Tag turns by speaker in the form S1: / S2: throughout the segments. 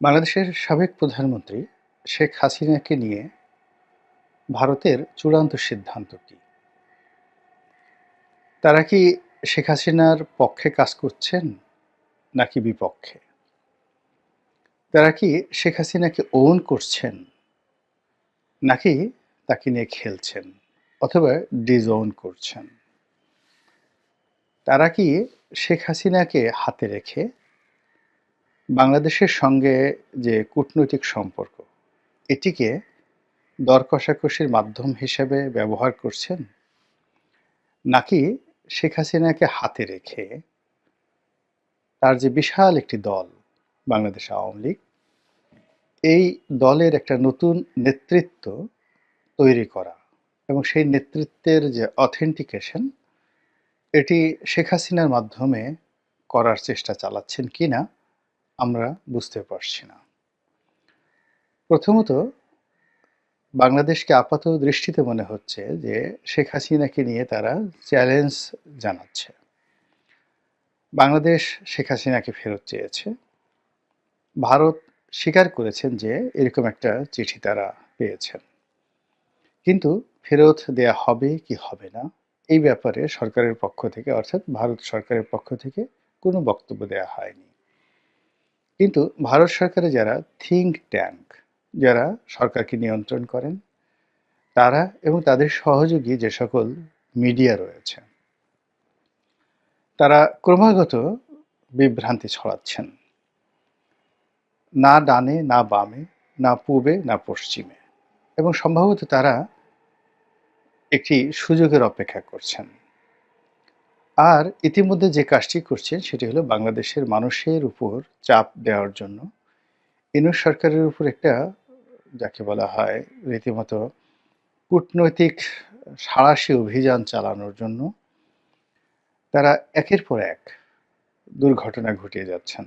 S1: বাংলাদেশের সাবেক প্রধানমন্ত্রী শেখ হাসিনাকে নিয়ে ভারতের চূড়ান্ত সিদ্ধান্ত কি? তারা কি শেখ হাসিনার পক্ষে কাজ করছেন নাকি বিপক্ষে? তারা কি শেখ হাসিনাকে ওন করছেন নাকি তাকে নিয়ে খেলছেন অথবা ডিসওন করছেন? তারা কি শেখ হাসিনাকে হাতে রেখে বাংলাদেশের সঙ্গে যে কূটনৈতিক সম্পর্ক এটিকে দর কষাকষির মাধ্যম হিসেবে ব্যবহার করছেন, নাকি শেখ হাসিনাকে হাতে রেখে তার যে বিশাল একটি দল বাংলাদেশ আওয়ামী লীগ, এই দলের একটা নতুন নেতৃত্ব তৈরি করা এবং সেই নেতৃত্বের যে অথেন্টিকেশন এটি শেখ হাসিনার মাধ্যমে করার চেষ্টা চালাচ্ছেন কিনা আমরা বুঝতে পারছি না। প্রথমত, বাংলাদেশকে আপাত দৃষ্টিতে মনে হচ্ছে যে শেখ হাসিনাকে নিয়ে তারা চ্যালেঞ্জ জানাচ্ছে। বাংলাদেশ শেখ হাসিনাকে ফেরত চেয়েছে। ভারত স্বীকার করেছেন যে এরকম একটা চিঠি তারা পেয়েছেন, কিন্তু ফেরত দেয়া হবে কি হবে না এই ব্যাপারে সরকারের পক্ষ থেকে, অর্থাৎ ভারত সরকারের পক্ষ থেকে কোনো বক্তব্য দেয়া হয়নি। কিন্তু ভারত সরকারে যারা থিঙ্ক ট্যাঙ্ক, যারা সরকারকে নিয়ন্ত্রণ করেন, তারা এবং তাদের সহযোগী যে সকল মিডিয়া রয়েছে, তারা ক্রমাগত বিভ্রান্তি ছড়াচ্ছেন, না ডানে না বামে, না পূবে না পশ্চিমে, এবং সম্ভবত তারা একটি সুযোগের অপেক্ষা করছেন। আর ইতিমধ্যে যে কাজটি করছেন সেটি হলো বাংলাদেশের মানুষের উপর চাপ দেওয়ার জন্য ইউনূস সরকারের উপর একটা, যাকে বলা হয় রীতিমতো কূটনৈতিক সাঁড়াশি অভিযান চালানোর জন্য তারা একের পর এক দুর্ঘটনা ঘটিয়ে যাচ্ছেন।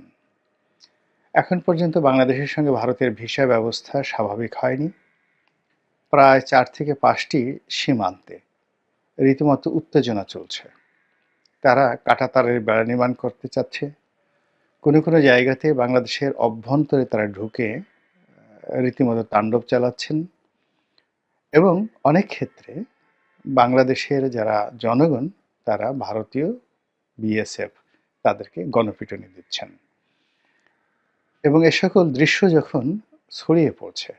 S1: এখন পর্যন্ত বাংলাদেশের সঙ্গে ভারতের ভিসা ব্যবস্থা স্বাভাবিক হয়নি। প্রায় ৪ থেকে ৫টি সীমান্তে রীতিমতো উত্তেজনা চলছে। তারা কাঁটাতারের বেড়া নির্মাণ করতে চাচ্ছে। কোনো কোনো জায়গাতে বাংলাদেশের অভ্যন্তরে তারা ঢুকে রীতিমতো তাণ্ডব চালাচ্ছেন, এবং অনেক ক্ষেত্রে বাংলাদেশের যারা জনগণ তারা ভারতীয় বিএসএফ তাদেরকে গণপিটুনি দিচ্ছেন। এবং এ সকল দৃশ্য যখন ছড়িয়ে পড়ছে,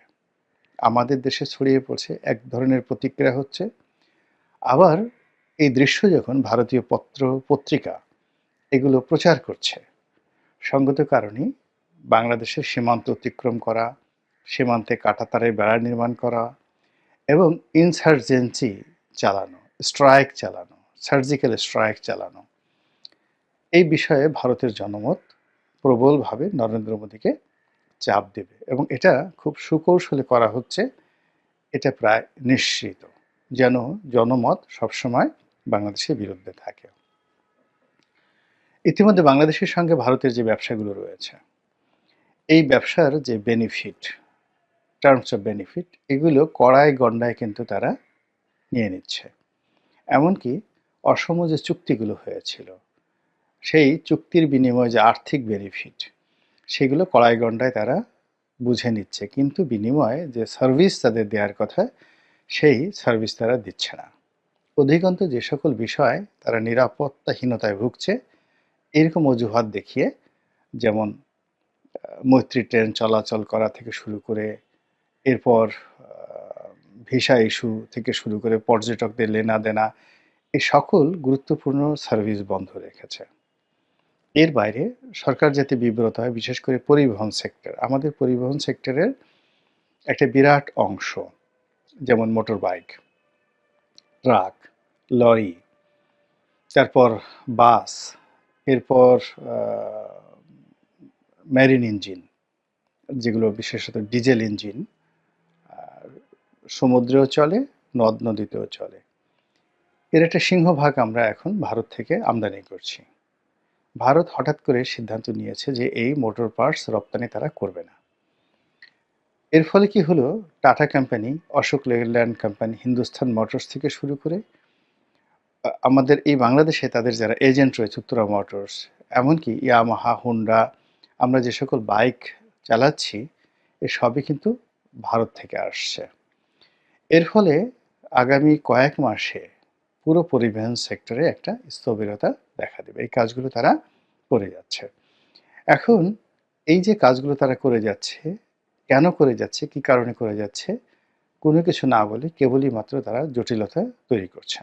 S1: আমাদের দেশে ছড়িয়ে পড়ছে, এক ধরনের প্রতিক্রিয়া হচ্ছে। আবার এই দৃশ্য যখন ভারতীয় পত্র পত্রিকা এগুলো প্রচার করছে, সঙ্গত কারণেই বাংলাদেশের সীমান্ত অতিক্রম করা, সীমান্তে কাঁটাতারের বেড়া নির্মাণ করা এবং ইনসার্জেন্সি চালানো, স্ট্রাইক চালানো, সার্জিক্যাল স্ট্রাইক চালানো, এই বিষয়ে ভারতের জনমত প্রবলভাবে নরেন্দ্র মোদীকে চাপ দেবে, এবং এটা খুব সুকৌশলে করা হচ্ছে। এটা প্রায় নিশ্চিত, যেন জনমত সবসময় বাংলাদেশের বিরুদ্ধে থাকে। ইতিমধ্যে বাংলাদেশের সঙ্গে ভারতের যে ব্যবসাগুলো রয়েছে, এই ব্যবসার যে বেনিফিট, টার্মস অফ বেনিফিট, এগুলো কড়ায় গণ্ডায় কিন্তু তারা নিয়ে নিচ্ছে। এমনকি অসম যে চুক্তিগুলো হয়েছিল, সেই চুক্তির বিনিময়ে যে আর্থিক বেনিফিট, সেগুলো কড়ায় গণ্ডায় তারা বুঝে নিচ্ছে, কিন্তু বিনিময়ে যে সার্ভিস তাদের দেওয়ার কথা সেই সার্ভিস তারা দিচ্ছে না। অধিকন্তু যে সকল বিষয় তারা নিরাপত্তাহীনতায় ভুগছে, এরকম অজুহাত দেখিয়ে, যেমন মৈত্রী ট্রেন চলাচল করা থেকে শুরু করে, এরপর ভিসা ইস্যু থেকে শুরু করে পর্যটকদের লেনা দেনা, এই সকল গুরুত্বপূর্ণ সার্ভিস বন্ধ রেখেছে। এর বাইরে সরকার যাতে বিব্রত হয়, বিশেষ করে পরিবহন সেক্টর, আমাদের পরিবহন সেক্টরের একটা বিরাট অংশ, যেমন মোটর বাইক, ট্রাক, লরি, তারপর বাস, এরপর মেরিন ইঞ্জিন, যেগুলো বিশেষত ডিজেল ইঞ্জিন, সমুদ্রেও চলে, নদ নদীতেও চলে, এর একটা সিংহভাগ আমরা এখন ভারত থেকে আমদানি করছি। ভারত হঠাৎ করে সিদ্ধান্ত নিয়েছে যে এই মোটর পার্টস রপ্তানি তারা করবে না। এর ফলে কি হলো, টাটা কোম্পানি, অশোক লেল্যান্ড কোম্পানি, হিন্দুস্তান মোটরস থেকে শুরু করে আমাদের এই বাংলাদেশে তাদের যারা এজেন্ট রয়েছে, উত্তরা মোটরস, এমনকি ইয়ামাহা, হুন্ডা, আমরা যে সকল বাইক চালাচ্ছি, এ সবই কিন্তু ভারত থেকে আসছে। এর ফলে আগামী কয়েক মাসে পুরো পরিবহন সেক্টরে একটা স্থবিরতা দেখা দেবে। এই কাজগুলো তারা করে যাচ্ছে। এখন এই যে কাজগুলো তারা করে যাচ্ছে, কেন করে যাচ্ছে, কি কারণে করে যাচ্ছে, কোনো কিছু না বলে কেবলই মাত্র তারা জটিলতা তৈরি করছে।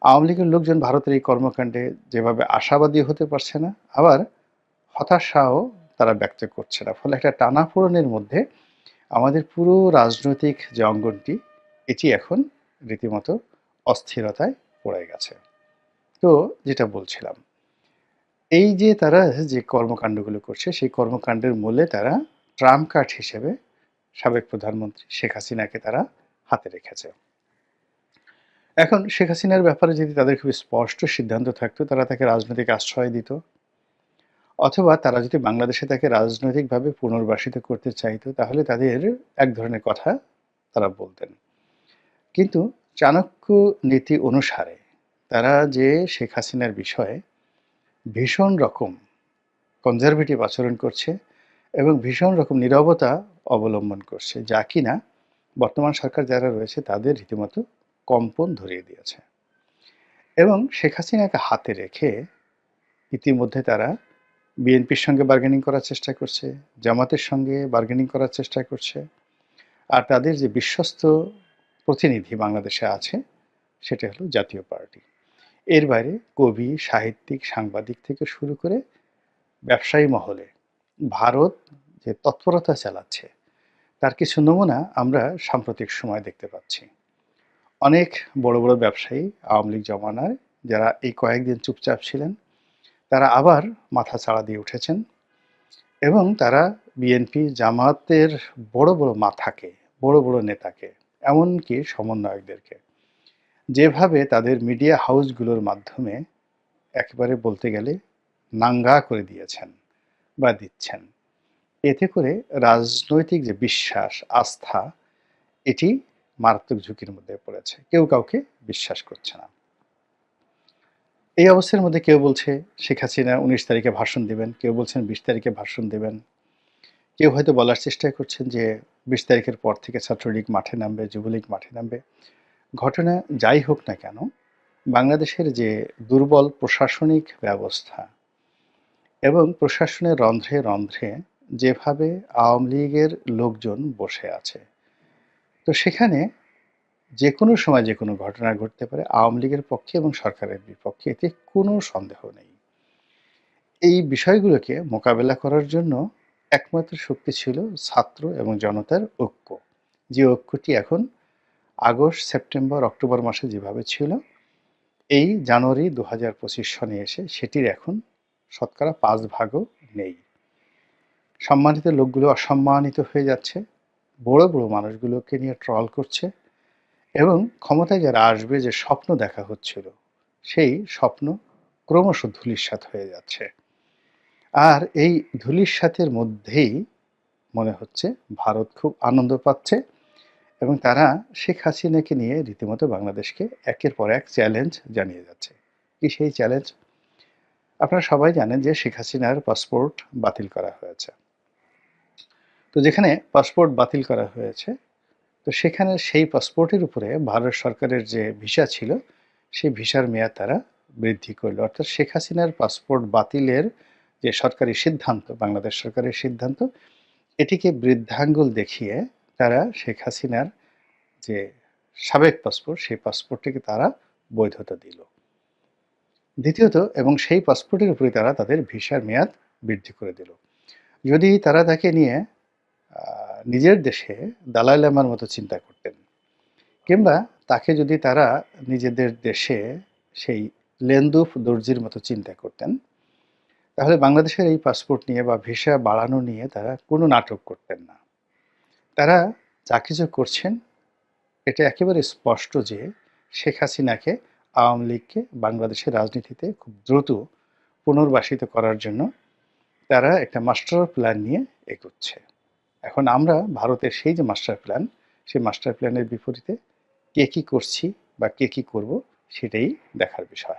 S1: আওয়ামী লীগের লোকজন ভারতের এই কর্মকাণ্ডে যেভাবে আশাবাদী হতে পারছে না, আবার হতাশাও তারা ব্যক্ত করছে না। ফলে একটা টানাপোড়েনের মধ্যে আমাদের পুরো রাজনৈতিক যে অঙ্গনটি, এটি এখন রীতিমতো অস্থিরতায় পড়ে গেছে। তো যেটা বলছিলাম, এই যে তারা যে কর্মকাণ্ডগুলো করছে, সেই কর্মকাণ্ডের মূলে তারা ট্রাম্প কার্ড হিসেবে সাবেক প্রধানমন্ত্রী শেখ হাসিনাকে তারা হাতে রেখেছে। এখন শেখ হাসিনার ব্যাপারে যদি তাদের খুব স্পষ্ট সিদ্ধান্ত থাকতো, তারা তাকে রাজনৈতিক আশ্রয় দিত, অথবা তারা যদি বাংলাদেশে তাকে রাজনৈতিকভাবে পুনর্বাসিত করতে চাইতো, তাহলে তাদের এক ধরনের কথা তারা বলতেন। কিন্তু চাণক্য নীতি অনুসারে তারা যে শেখ হাসিনার বিষয়ে ভীষণ রকম কনজারভেটিভ আচরণ করছে এবং ভীষণ রকম নীরবতা অবলম্বন করছে, যা কিনা বর্তমান সরকার যারা রয়েছে তাদের রীতিমতো কম্পন ধরিয়ে দিয়েছে। এবং শেখ হাসিনাকে হাতে রেখে ইতিমধ্যে তারা বিএনপির সঙ্গে বার্গেনিং করার চেষ্টা করছে, জামাতের সঙ্গে বার্গেনিং করার চেষ্টা করছে। আর তাদের যে বিশ্বস্ত প্রতিনিধি বাংলাদেশে আছে, সেটা হলো জাতীয় পার্টি। এর বাইরে কবি, সাহিত্যিক, সাংবাদিক থেকে শুরু করে ব্যবসায়ী মহলে ভারত যে তৎপরতা চালাচ্ছে, তার কিছু নমুনা আমরা সাম্প্রতিক সময় দেখতে পাচ্ছি। অনেক বড় বড় ব্যবসায়ী আওয়ামী লীগ জমানায় যারা এই কয়েকদিন চুপচাপ ছিলেন, তারা আবার মাথা চাড়া দিয়ে উঠেছেন এবং তারা বিএনপি জামাতের বড় বড় মাথাকে, বড় বড় নেতাকে, এমনকি সমন্বয়কদেরকে যেভাবে তাদের মিডিয়া হাউসগুলোর মাধ্যমে একেবারে বলতে গেলে নাঙ্গা করে দিয়েছেন বা দিচ্ছেন, এতে করে রাজনৈতিক যে বিশ্বাস, আস্থা, এটি মারাত্মক ঝুঁকির মধ্যে পড়েছে। কেউ কাউকে বিশ্বাস করছে না। এই অবস্থার মধ্যে কেউ বলছে শেখ হাসিনা ১৯ তারিখে ভাষণ দিবেন, কেউ বলছেন ২০ তারিখে ভাষণ দিবেন, কেউ হয়তো বলার চেষ্টা করছেন যে ২০ তারিখের পর থেকে ছাত্রলীগ মাঠে নামবে, যুবলীগ মাঠে নামবে। ঘটনা যাই হোক না কেন, বাংলাদেশের যে দুর্বল প্রশাসনিক ব্যবস্থা এবং প্রশাসনের রন্ধ্রে রন্ধ্রে যেভাবে আওয়ামী লীগের লোকজন বসে আছে, তো সেখানে যেকোনো সময় যেকোনো ঘটনা ঘটতে পারে আওয়ামী লীগের পক্ষে এবং সরকারের বিপক্ষে, এতে কোনো সন্দেহ নেই। এই বিষয়গুলোকে মোকাবেলা করার জন্য একমাত্র শক্তি ছিল ছাত্র এবং জনতার ঐক্য, যে ঐক্যটি এখন আগস্ট, সেপ্টেম্বর, অক্টোবর মাসে যেভাবে ছিল, এই জানুয়ারি ২০২৫ সনে এসে সেটির এখন শতকরা ৫ ভাগও নেই। সম্মানিত লোকগুলো অসম্মানিত হয়ে যাচ্ছে, বড় বড় মানুষগুলোকে নিয়ে ট্রল করছে এবং ক্ষমতায় যারা আসবে যে স্বপ্ন দেখা হচ্ছিল, সেই স্বপ্ন ক্রমশ ধূলিসাৎ হয়ে যাচ্ছে। আর এই ধূলিসাতের মধ্যেই মনে হচ্ছে ভারত খুব আনন্দ পাচ্ছে এবং তারা শেখ হাসিনাকে নিয়ে রীতিমতো বাংলাদেশকে একের পর এক চ্যালেঞ্জ জানিয়ে যাচ্ছে। কি সেই চ্যালেঞ্জ? আপনারা সবাই জানেন যে শেখ হাসিনার পাসপোর্ট বাতিল করা হয়েছে। তো যেখানে পাসপোর্ট বাতিল করা হয়েছে, তো সেখানে সেই পাসপোর্টের উপরে ভারত সরকারের যে ভিসা ছিল, সেই ভিসার মেয়াদ তারা বৃদ্ধি করল। অর্থাৎ শেখ হাসিনার পাসপোর্ট বাতিলের যে সরকারি সিদ্ধান্ত, বাংলাদেশ সরকারের সিদ্ধান্ত, এটিকে বৃদ্ধাঙ্গুল দেখিয়ে তারা শেখ হাসিনার যে সাবেক পাসপোর্ট, সেই পাসপোর্টটিকে তারা বৈধতা দিল। দ্বিতীয়ত, এবং সেই পাসপোর্টের উপরে তারা তাদের ভিসার মেয়াদ বৃদ্ধি করে দিল। যদি তারা তাকে নিয়ে নিজের দেশে দালাই লামার মতো চিন্তা করতেন, কিংবা তাকে যদি তারা নিজেদের দেশে সেই লেন্দুফ দর্জির মতো চিন্তা করতেন, তাহলে বাংলাদেশের এই পাসপোর্ট নিয়ে বা ভিসা বাড়ানো নিয়ে তারা কোনো নাটক করতেন না। তারা যা কিছু করছেন, এটা একেবারে স্পষ্ট যে শেখ হাসিনাকে, আওয়ামী লীগকে বাংলাদেশের রাজনীতিতে খুব দ্রুত পুনর্বাসিত করার জন্য তারা একটা মাস্টার প্ল্যান নিয়ে এগোচ্ছে। এখন আমরা ভারতের সেই যে মাস্টার প্ল্যান, সেই মাস্টার প্ল্যানের বিপরীতে কে কী করছি বা কে কী করব, সেটাই দেখার বিষয়।